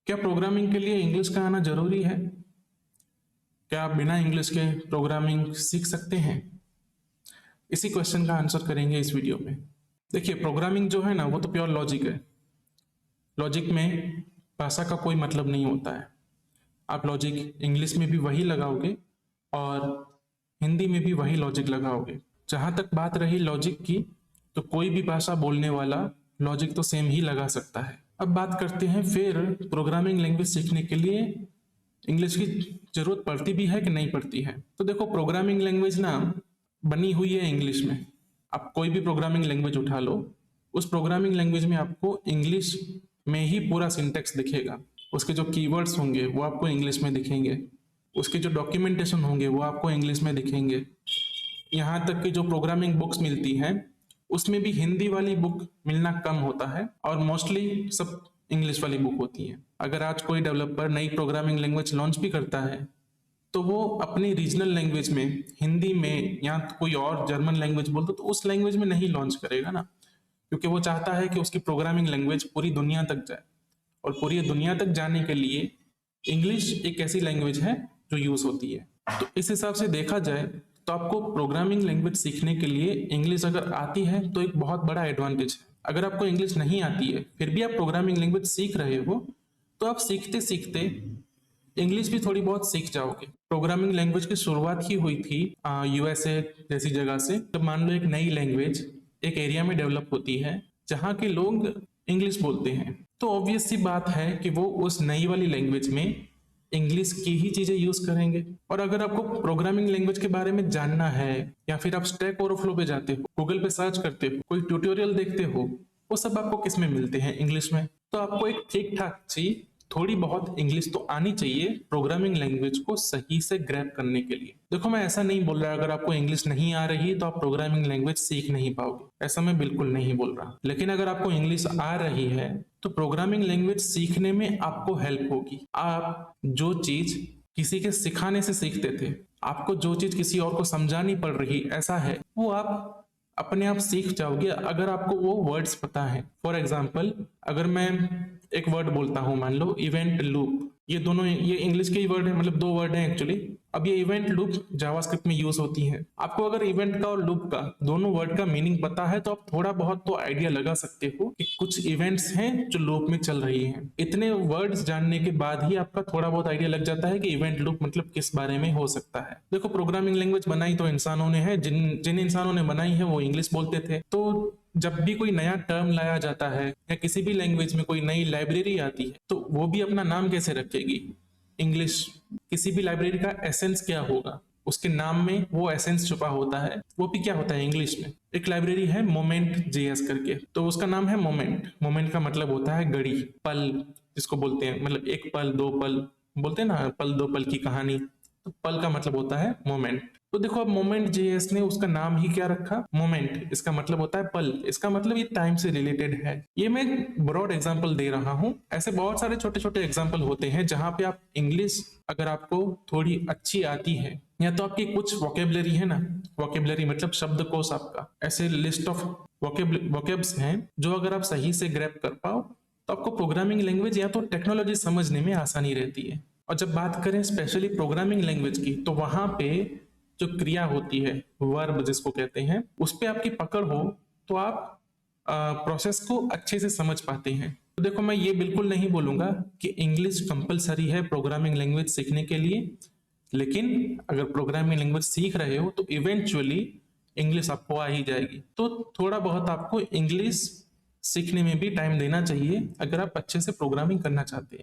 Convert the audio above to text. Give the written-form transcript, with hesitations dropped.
क्या प्रोग्रामिंग के लिए इंग्लिश का आना जरूरी है? क्या आप बिना इंग्लिश के प्रोग्रामिंग सीख सकते हैं? इसी क्वेश्चन का आंसर करेंगे इस वीडियो में। देखिए, प्रोग्रामिंग जो है ना, वो तो प्योर लॉजिक है। लॉजिक में भाषा का कोई मतलब नहीं होता है। आप लॉजिक इंग्लिश में भी वही लगाओगे और हिंदी में भी वही लॉजिक लगाओगे। जहां तक बात रही लॉजिक की, तो कोई भी भाषा बोलने वाला लॉजिक तो सेम ही लगा सकता है। अब बात करते हैं फिर प्रोग्रामिंग लैंग्वेज सीखने के लिए इंग्लिश की जरूरत पड़ती भी है कि नहीं पड़ती है। तो देखो, प्रोग्रामिंग लैंग्वेज ना बनी हुई है इंग्लिश में। आप कोई भी प्रोग्रामिंग लैंग्वेज उठा लो, उस प्रोग्रामिंग लैंग्वेज में आपको इंग्लिश में ही पूरा सिंटेक्स दिखेगा। उसके जो कीवर्ड्स होंगे वो आपको इंग्लिश में दिखेंगे, उसके जो डॉक्यूमेंटेशन होंगे वो आपको इंग्लिश में दिखेंगे। यहाँ तक कि जो प्रोग्रामिंग बुक्स मिलती हैं उसमें भी हिंदी वाली बुक मिलना कम होता है और मोस्टली सब इंग्लिश वाली बुक होती है। अगर आज कोई डेवलपर नई प्रोग्रामिंग लैंग्वेज लॉन्च भी करता है तो वो अपनी रीजनल लैंग्वेज में, हिंदी में या कोई और जर्मन लैंग्वेज बोल दो तो उस लैंग्वेज में नहीं लॉन्च करेगा ना, क्योंकि वो चाहता है कि उसकी प्रोग्रामिंग लैंग्वेज पूरी दुनिया तक जाए। और पूरी दुनिया तक जाने के लिए इंग्लिश एक ऐसी लैंग्वेज है जो यूज होती है। तो इस हिसाब से देखा जाए तो आपको प्रोग्रामिंग लैंग्वेज सीखने के लिए इंग्लिश अगर आती है तो एक बहुत बड़ा एडवांटेज है। अगर आपको इंग्लिश नहीं आती है फिर भी आप प्रोग्रामिंग लैंग्वेज सीख रहे हो तो आप सीखते सीखते इंग्लिश भी थोड़ी बहुत सीख जाओगे। प्रोग्रामिंग लैंग्वेज की शुरुआत ही हुई थी यूएसए जैसी जगह से। जब मान लो एक नई लैंग्वेज एक एरिया में डेवलप होती है जहाँ के लोग इंग्लिश बोलते हैं, तो ऑब्वियस सी बात है कि वो उस नई वाली लैंग्वेज में इंग्लिश की ही चीजें यूज करेंगे। और अगर आपको प्रोग्रामिंग लैंग्वेज के बारे में जानना है या फिर आप स्टैक ओवरफ्लो पे जाते हो, गूगल पे सर्च करते हो, कोई ट्यूटोरियल देखते हो, वो सब आपको किस में मिलते हैं? इंग्लिश में। तो आपको एक ठीक ठाक सी थोड़ी बहुत इंग्लिश तो आनी चाहिए प्रोग्रामिंग लैंग्वेज को सही से ग्रैब करने के लिए। देखो, मैं ऐसा नहीं बोल रहा अगर आपको इंग्लिश नहीं आ रही तो आप प्रोग्रामिंग लैंग्वेज सीख नहीं पाओगे, ऐसा मैं बिल्कुल नहीं बोल रहा। लेकिन अगर आपको इंग्लिश आ रही है तो प्रोग्रामिंग लैंग्वेज सीखने में आपको हेल्प होगी। आप जो चीज किसी के सिखाने से सीखते थे, आपको जो चीज किसी और को समझानी पड़ रही ऐसा है, वो आप अपने आप सीख जाओगे अगर आपको वो वर्ड्स पता है। फॉर एग्जाम्पल, अगर मैं एक वर्ड बोलता हूं, मान लो इवेंट लूप, ये दोनों ये इंग्लिश के ही वर्ड है, मतलब दो वर्ड हैं एक्चुअली। अब ये इवेंट लूप जावास्क्रिप्ट में यूज होती है। आपको अगर इवेंट का और लूप का दोनों वर्ड का मीनिंग पता है तो आप थोड़ा बहुत तो आइडिया लगा सकते हो कि कुछ इवेंट्स हैं जो लूप में चल रही हैं। इतने वर्ड्स जानने के बाद ही आपका थोड़ा बहुत आइडिया लग जाता है कि इवेंट लूप मतलब किस बारे में हो सकता है। देखो, प्रोग्रामिंग लैंग्वेज बनाई तो इंसानों ने है, जिन इंसानों ने बनाई है वो इंग्लिश बोलते थे। तो जब भी कोई नया टर्म लाया जाता है या किसी भी लैंग्वेज में कोई नई लाइब्रेरी आती है तो वो भी अपना नाम कैसे रखेगी? इंग्लिश। किसी भी लाइब्रेरी का एसेंस क्या होगा? उसके नाम में वो एसेंस छुपा होता है, वो भी क्या होता है? इंग्लिश में। एक लाइब्रेरी है मोमेंट जेएस करके, तो उसका नाम है मोमेंट। मोमेंट का मतलब होता है घड़ी, पल जिसको बोलते हैं, मतलब एक पल, दो पल बोलते हैं ना, पल दो पल की कहानी। तो पल का मतलब होता है मोमेंट। तो देखो, अब मोमेंट जेएस ने उसका नाम ही क्या रखा? मोमेंट। इसका मतलब होता है पल, इसका मतलब ये टाइम से रिलेटेड है। ये मैं ब्रॉड एग्जांपल दे रहा हूं, ऐसे बहुत सारे छोटे छोटे एग्जांपल होते हैं जहां पे आप इंग्लिश अगर आपको थोड़ी अच्छी आती है या तो आपकी कुछ वोकेबलरी है ना, वोकेबलरी मतलब शब्दकोश आपका, ऐसे लिस्ट ऑफ वोकेब्स हैं जो अगर आप सही से ग्रैब कर पाओ तो आपको प्रोग्रामिंग लैंग्वेज या तो टेक्नोलॉजी समझने में आसानी रहती है। और जब बात करें स्पेशली प्रोग्रामिंग लैंग्वेज की, तो वहां पे जो क्रिया होती है, वर्ब जिसको कहते हैं, उस पे आपकी पकड़ हो तो आप प्रोसेस को अच्छे से समझ पाते हैं। तो देखो, मैं ये बिल्कुल नहीं बोलूंगा कि इंग्लिश कंपलसरी है प्रोग्रामिंग लैंग्वेज सीखने के लिए, लेकिन अगर प्रोग्रामिंग लैंग्वेज सीख रहे हो तो इवेंचुअली इंग्लिश आपको आ ही जाएगी। तो थोड़ा बहुत आपको इंग्लिश सीखने में भी टाइम देना चाहिए अगर आप अच्छे से प्रोग्रामिंग करना चाहते हैं।